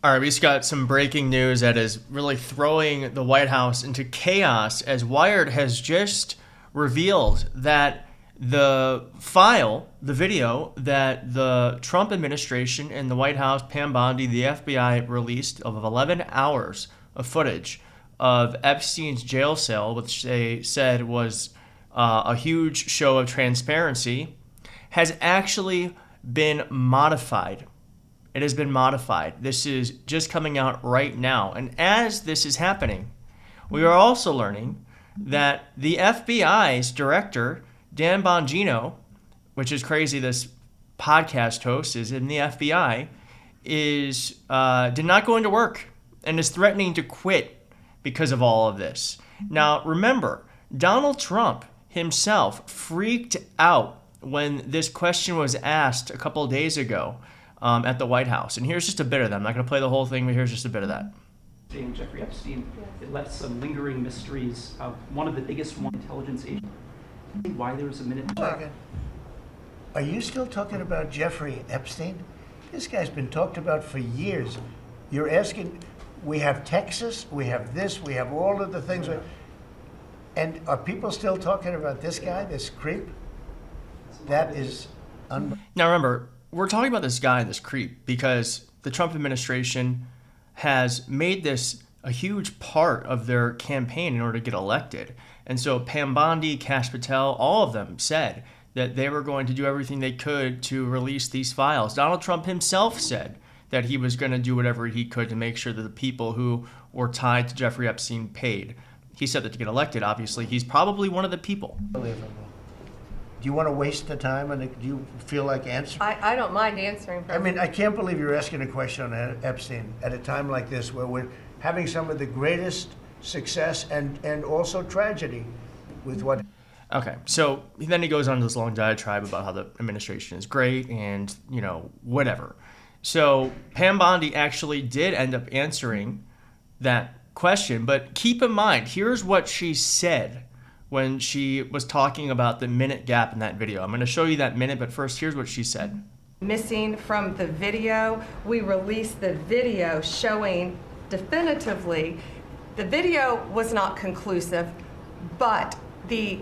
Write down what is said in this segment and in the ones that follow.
All right, we just got some breaking news that is really throwing the White House into chaos as Wired has just revealed that the file, the video that the Trump administration and the White House, Pam Bondi, the FBI released of 11 hours of footage of Epstein's jail cell, which they said was a huge show of transparency, has actually been modified. It has been modified. This is just coming out right now. And as this is happening, we are also learning that the FBI's director, Dan Bongino, which is crazy, this podcast host is in the FBI, did not go into work and is threatening to quit because of all of this. Now, remember, Donald Trump himself freaked out when this question was asked a couple of days ago at the White House. And here's just a bit of that. I'm not going to play the whole thing, but here's just a bit of that. Jeffrey Epstein, it left some lingering mysteries of one of the biggest intelligence agents. Why there was a minute. Are you still talking about Jeffrey Epstein? This guy's been talked about for years. You're asking, we have Texas, we have this, we have all of the things. And are people still talking about this guy, this creep? That is unbelievable. Now remember, we're talking about this guy, this creep, because the Trump administration has made this a huge part of their campaign in order to get elected. And so Pam Bondi, Kash Patel, all of them said that they were going to do everything they could to release these files. Donald Trump himself said that he was going to do whatever he could to make sure that the people who were tied to Jeffrey Epstein paid. He said that to get elected, obviously, he's probably one of the people. Unbelievable. Do you want to waste the time, and do you feel like answering? I don't mind answering. I mean, I can't believe you're asking a question on Epstein at a time like this, where we're having some of the greatest success and also tragedy with what. Okay, so then he goes on this long diatribe about how the administration is great and, whatever. So Pam Bondi actually did end up answering that question, but keep in mind, here's what she said when she was talking about the minute gap in that video. I'm going to show you that minute, but first, here's what she said. Missing from the video, we released the video showing definitively the video was not conclusive, but the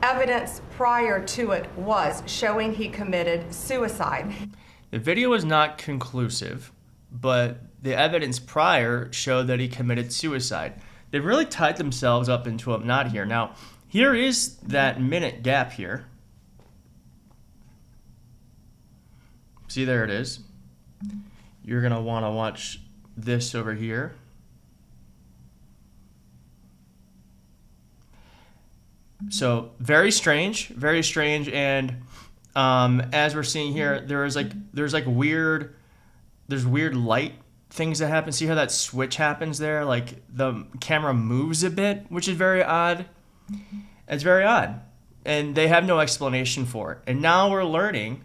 evidence prior to it was showing he committed suicide. The video was not conclusive, but the evidence prior showed that he committed suicide. They really tied themselves up into a knot here. Now, here is that minute gap here. See, there it is. You're going to want to watch this over here. So very strange, and as we're seeing here, there's weird light things that happen. See how that switch happens there? Like the camera moves a bit, which is very odd. It's very odd, and they have no explanation for it. And now we're learning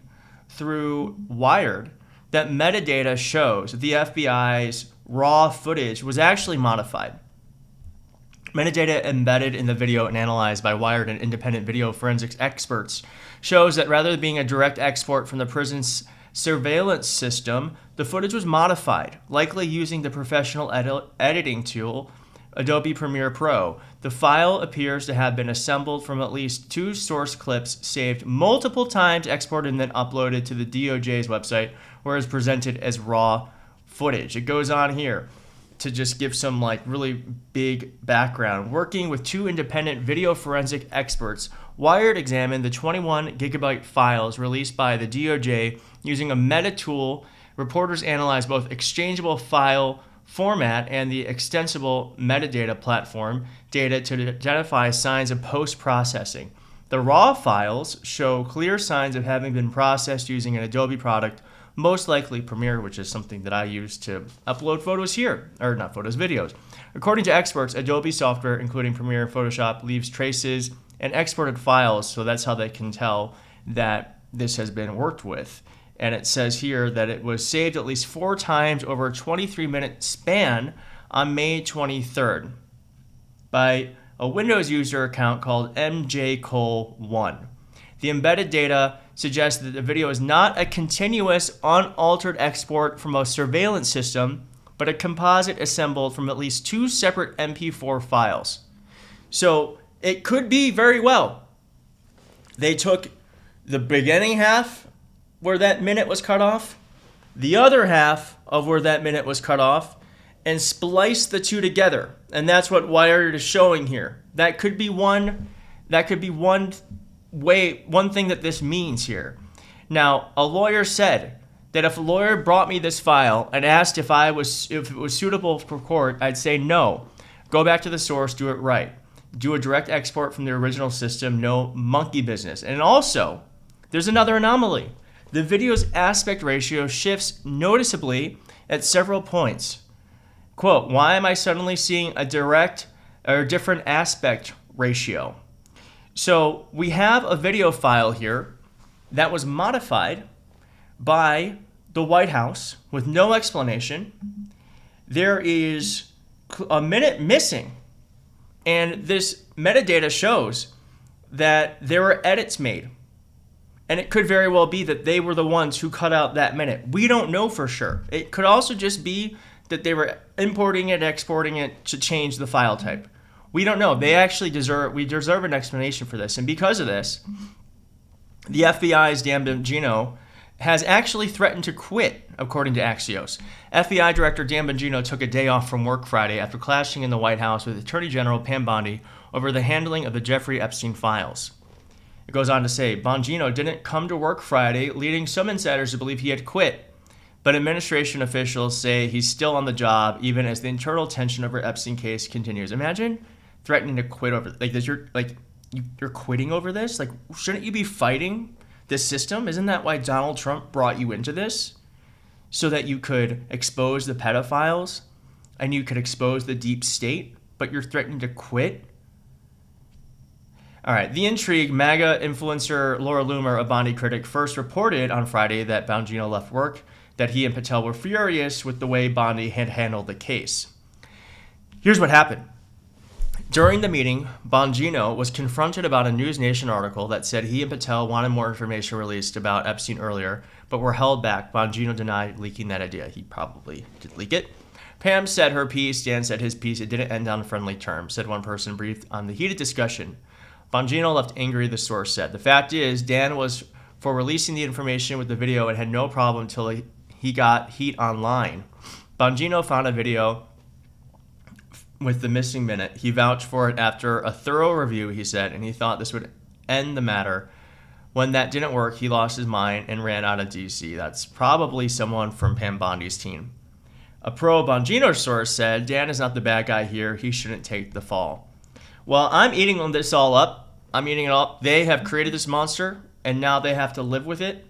through Wired that metadata shows that the FBI's raw footage was actually modified. Metadata embedded in the video and analyzed by Wired and independent video forensics experts shows that rather than being a direct export from the prison's surveillance system, the footage was modified, likely using the professional editing tool Adobe Premiere Pro. The file appears to have been assembled from at least 2 source clips saved multiple times, exported, and then uploaded to the DOJ's website, where it's presented as raw footage. It goes on here to just give some really big background. Working with 2 independent video forensic experts, Wired examined the 21 gigabyte files released by the DOJ using a meta tool. Reporters analyzed both exchangeable file format and the extensible metadata platform data to identify signs of post-processing. The raw files show clear signs of having been processed using an Adobe product, most likely Premiere, which is something that I use to upload photos here, or not photos, videos. According to experts, Adobe software, including Premiere and Photoshop, leaves traces and exported files, so that's how they can tell that this has been worked with. And it says here that it was saved at least 4 times over a 23-minute span on May 23rd by a Windows user account called MJCole1. The embedded data suggests that the video is not a continuous, unaltered export from a surveillance system, but a composite assembled from at least 2 separate MP4 files. So it could be very well they took the beginning half where that minute was cut off, the other half of where that minute was cut off, and spliced the two together. And that's what Wired is showing here. That could be one thing that this means here. Now, a lawyer said that if a lawyer brought me this file and asked if it was suitable for court, I'd say no. Go back to the source, do it right. Do a direct export from the original system, no monkey business. And also, there's another anomaly. The video's aspect ratio shifts noticeably at several points. Quote, why am I suddenly seeing a different aspect ratio? So we have a video file here that was modified by the White House with no explanation. There is a minute missing, and this metadata shows that there were edits made. And it could very well be that they were the ones who cut out that minute. We don't know for sure. It could also just be that they were importing it, exporting it to change the file type. We don't know. We deserve an explanation for this. And because of this, the FBI's Dan Bongino has actually threatened to quit, according to Axios. FBI Director Dan Bongino took a day off from work Friday after clashing in the White House with Attorney General Pam Bondi over the handling of the Jeffrey Epstein files. It goes on to say, Bongino didn't come to work Friday, leading some insiders to believe he had quit. But administration officials say he's still on the job, even as the internal tension over Epstein case continues. Imagine threatening to quit over, you're quitting over this? Like, shouldn't you be fighting this system? Isn't that why Donald Trump brought you into this? So that you could expose the pedophiles and you could expose the deep state, but you're threatening to quit? All right, the intrigue, MAGA influencer Laura Loomer, a Bondi critic, first reported on Friday that Bongino left work, that he and Patel were furious with the way Bondi had handled the case. Here's what happened. During the meeting, Bongino was confronted about a News Nation article that said he and Patel wanted more information released about Epstein earlier, but were held back. Bongino denied leaking that idea. He probably did leak it. Pam said her piece, Dan said his piece. It didn't end on friendly terms, said one person briefed on the heated discussion. Bongino left angry, the source said. The fact is, Dan was for releasing the information with the video and had no problem until he got heat online. Bongino found a video with the missing minute. He vouched for it after a thorough review, he said, and he thought this would end the matter. When that didn't work, he lost his mind and ran out of DC. That's probably someone from Pam Bondi's team. A pro-Bongino source said, Dan is not the bad guy here. He shouldn't take the fall. Well, I'm eating this all up. I'm eating it all. They have created this monster, and now they have to live with it.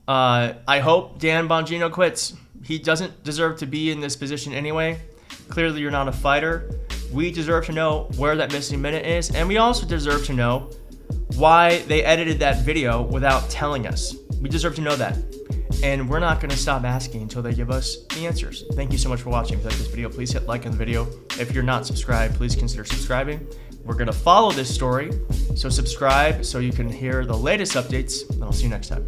I hope Dan Bongino quits. He doesn't deserve to be in this position anyway. Clearly, you're not a fighter. We deserve to know where that missing minute is, and we also deserve to know why they edited that video without telling us. We deserve to know that. And we're not going to stop asking until they give us the answers. Thank you so much for watching. If you like this video, please hit like on the video. If you're not subscribed, please consider subscribing. We're going to follow this story, so subscribe so you can hear the latest updates, and I'll see you next time.